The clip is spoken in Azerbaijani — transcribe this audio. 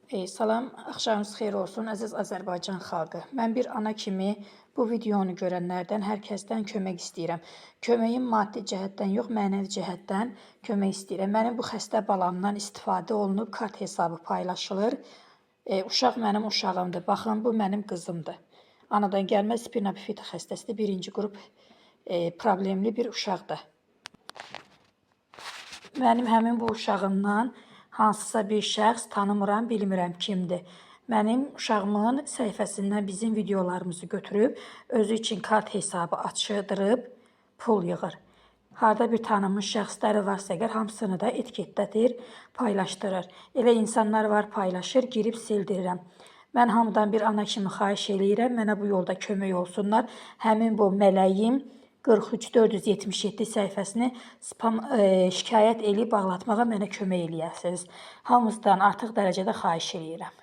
Salam, axşamınız xeyir olsun, əziz Azərbaycan xalqı. Mən bir ana kimi bu videonu görənlərdən, hər kəsdən kömək istəyirəm. Köməyim maddi cəhətdən yox, mənəvi cəhətdən kömək istəyirəm. Mənim bu xəstə balamdan istifadə olunub, kart hesabı paylaşılır. Uşaq mənim uşağımdır. Baxın, bu mənim qızımdır. Anadan gəlmə spina bifida xəstəsidir, birinci qrup problemli bir uşaqdır. Mənim həmin bu uşağımdan hansısa bir şəxs tanımıram, bilmirəm kimdir. Mənim uşağımın səhifəsindən bizim videolarımızı götürüb, özü için kart hesabı açdırıb, pul yığır. Harada bir tanınmış şəxsləri varsa əgər hamısını da etiketlədir, paylaşdırır. Elə insanlar var, paylaşır, girib sildirirəm. Mən hamıdan bir ana kimi xahiş eləyirəm, mənə bu yolda kömək olsunlar. Həmin bu mələyim 43477 səhifəsini spam şikayət eləyib bağlatmağa mənə kömək eləyəsiniz. Hamınızdan artıq dərəcədə xahiş eləyirəm.